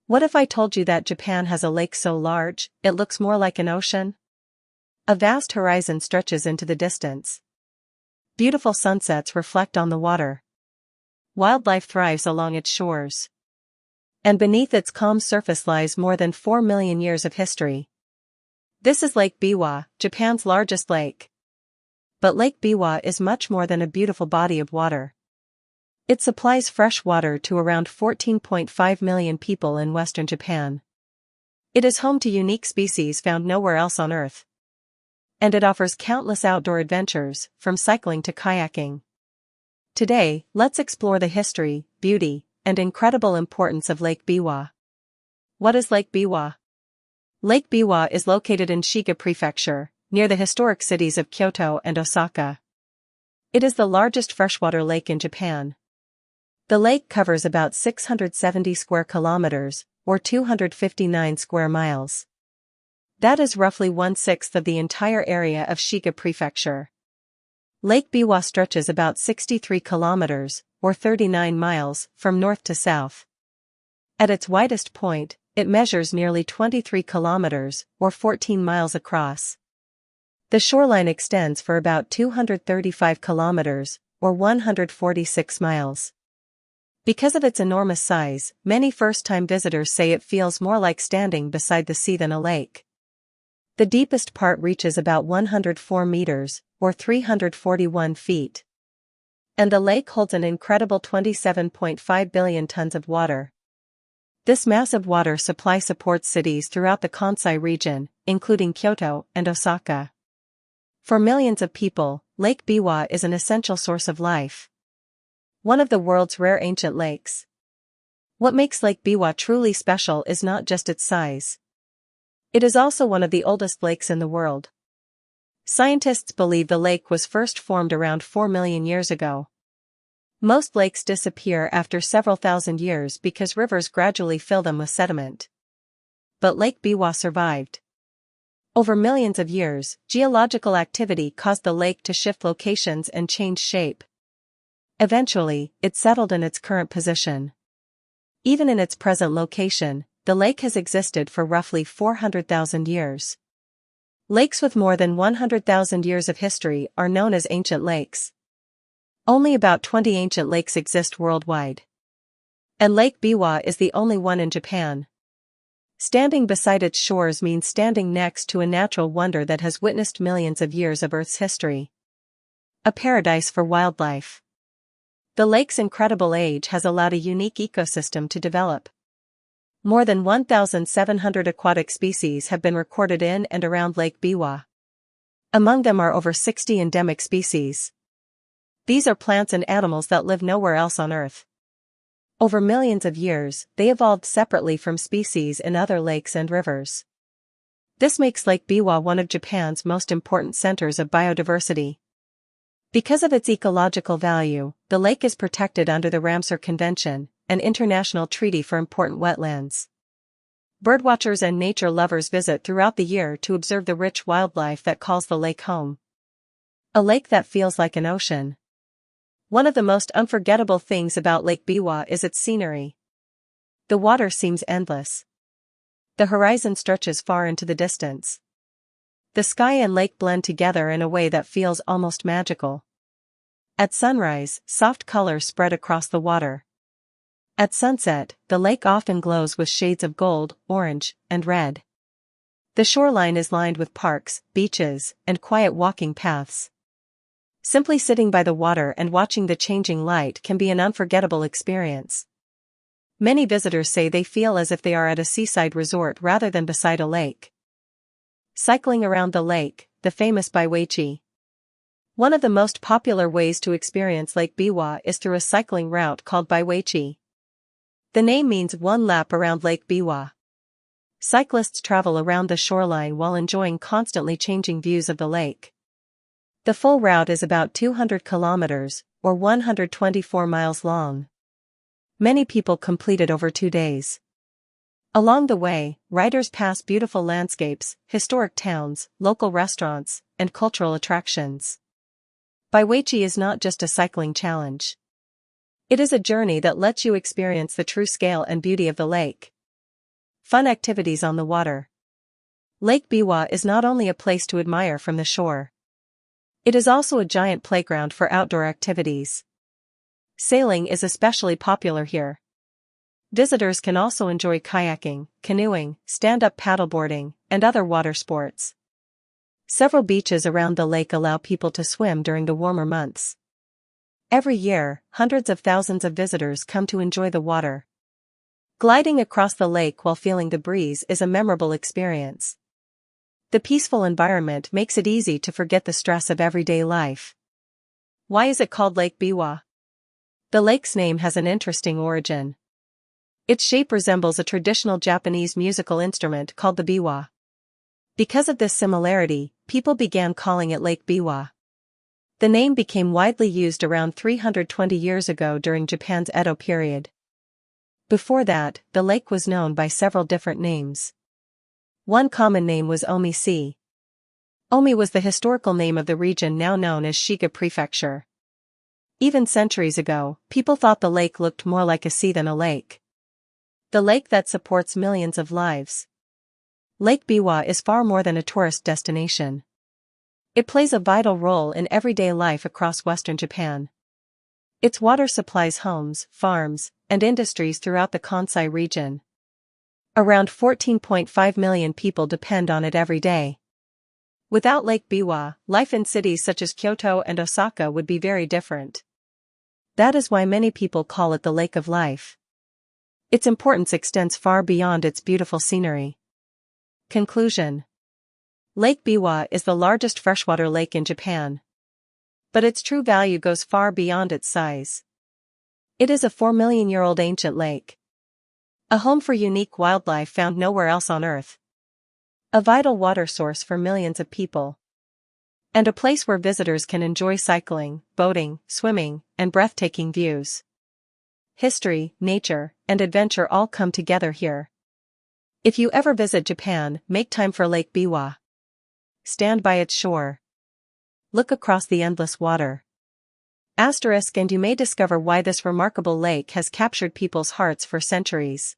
What if I told you that Japan has a lake so large, it looks more like an ocean? A vast horizon stretches into the distance. Beautiful sunsets reflect on the water. Wildlife thrives along its shores. And beneath its calm surface lies more than 4 million years of history. This is Lake Biwa, Japan's largest lake. But Lake Biwa is much more than a beautiful body of water. It supplies fresh water to around 14.5 million people in western Japan. It is home to unique species found nowhere else on Earth. And it offers countless outdoor adventures, from cycling to kayaking. Today, let's explore the history, beauty, and incredible importance of Lake Biwa. What is Lake Biwa? Lake Biwa is located in Shiga Prefecture, near the historic cities of Kyoto and Osaka. It is the largest freshwater lake in Japan. The lake covers about 670 square kilometers, or 259 square miles. That is roughly 1/6 of the entire area of Shiga Prefecture. Lake Biwa stretches about 63 kilometers, or 39 miles, from north to south. At its widest point, it measures nearly 23 kilometers, or 14 miles across. The shoreline extends for about 235 kilometers, or 146 miles. Because of its enormous size, many first-time visitors say it feels more like standing beside the sea than a lake. The deepest part reaches about 104 meters, or 341 feet. And the lake holds an incredible 27.5 billion tons of water. This massive water supply supports cities throughout the Kansai region, including Kyoto and Osaka. For millions of people, Lake Biwa is an essential source of life. One of the world's rare ancient lakes. What makes Lake Biwa truly special is not just its size. It is also one of the oldest lakes in the world. Scientists believe the lake was first formed around 4 million years ago. Most lakes disappear after several thousand years because rivers gradually fill them with sediment. But Lake Biwa survived. Over millions of years, geological activity caused the lake to shift locations and change shape. Eventually, it settled in its current position. Even in its present location, the lake has existed for roughly 400,000 years. Lakes with more than 100,000 years of history are known as ancient lakes. Only about 20 ancient lakes exist worldwide. And Lake Biwa is the only one in Japan. Standing beside its shores means standing next to a natural wonder that has witnessed millions of years of Earth's history. A paradise for wildlife. The lake's incredible age has allowed a unique ecosystem to develop. More than 1,700 aquatic species have been recorded in and around Lake Biwa. Among them are over 60 endemic species. These are plants and animals that live nowhere else on Earth. Over millions of years, they evolved separately from species in other lakes and rivers. This makes Lake Biwa one of Japan's most important centers of biodiversity. Because of its ecological value, the lake is protected under the Ramsar Convention, an international treaty for important wetlands. Birdwatchers and nature lovers visit throughout the year to observe the rich wildlife that calls the lake home. A lake that feels like an ocean. One of the most unforgettable things about Lake Biwa is its scenery. The water seems endless. The horizon stretches far into the distance. The sky and lake blend together in a way that feels almost magical. At sunrise, soft colors spread across the water. At sunset, the lake often glows with shades of gold, orange, and red. The shoreline is lined with parks, beaches, and quiet walking paths. Simply sitting by the water and watching the changing light can be an unforgettable experience. Many visitors say they feel as if they are at a seaside resort rather than beside a lake. Cycling around the lake, the famous Biwa. One of the most popular ways to experience Lake Biwa is through a cycling route called Biwa. The name means one lap around Lake Biwa. Cyclists travel around the shoreline while enjoying constantly changing views of the lake. The full route is about 200 kilometers, or 124 miles long. Many people complete it over 2 days. Along the way, riders pass beautiful landscapes, historic towns, local restaurants, and cultural attractions. Biwa is not just a cycling challenge. It is a journey that lets you experience the true scale and beauty of the lake. Fun activities on the water. Lake Biwa is not only a place to admire from the shore. It is also a giant playground for outdoor activities. Sailing is especially popular here. Visitors can also enjoy kayaking, canoeing, stand-up paddleboarding, and other water sports. Several beaches around the lake allow people to swim during the warmer months. Every year, hundreds of thousands of visitors come to enjoy the water. Gliding across the lake while feeling the breeze is a memorable experience. The peaceful environment makes it easy to forget the stress of everyday life. Why is it called Lake Biwa? The lake's name has an interesting origin. Its shape resembles a traditional Japanese musical instrument called the biwa. Because of this similarity, people began calling it Lake Biwa. The name became widely used around 320 years ago during Japan's Edo period. Before that, the lake was known by several different names. One common name was Omi Sea. Omi was the historical name of the region now known as Shiga Prefecture. Even centuries ago, people thought the lake looked more like a sea than a lake. The lake that supports millions of lives. Lake Biwa is far more than a tourist destination. It plays a vital role in everyday life across western Japan. Its water supplies homes, farms, and industries throughout the Kansai region. Around 14.5 million people depend on it every day. Without Lake Biwa, life in cities such as Kyoto and Osaka would be very different. That is why many people call it the Lake of Life. Its importance extends far beyond its beautiful scenery. Conclusion. Lake Biwa is the largest freshwater lake in Japan. But its true value goes far beyond its size. It is a 4-million-year-old ancient lake. A home for unique wildlife found nowhere else on Earth. A vital water source for millions of people. And a place where visitors can enjoy cycling, boating, swimming, and breathtaking views. History, nature, and adventure all come together here. If you ever visit Japan, make time for Lake Biwa. Stand by its shore. Look across the endless water. And you may discover why this remarkable lake has captured people's hearts for centuries.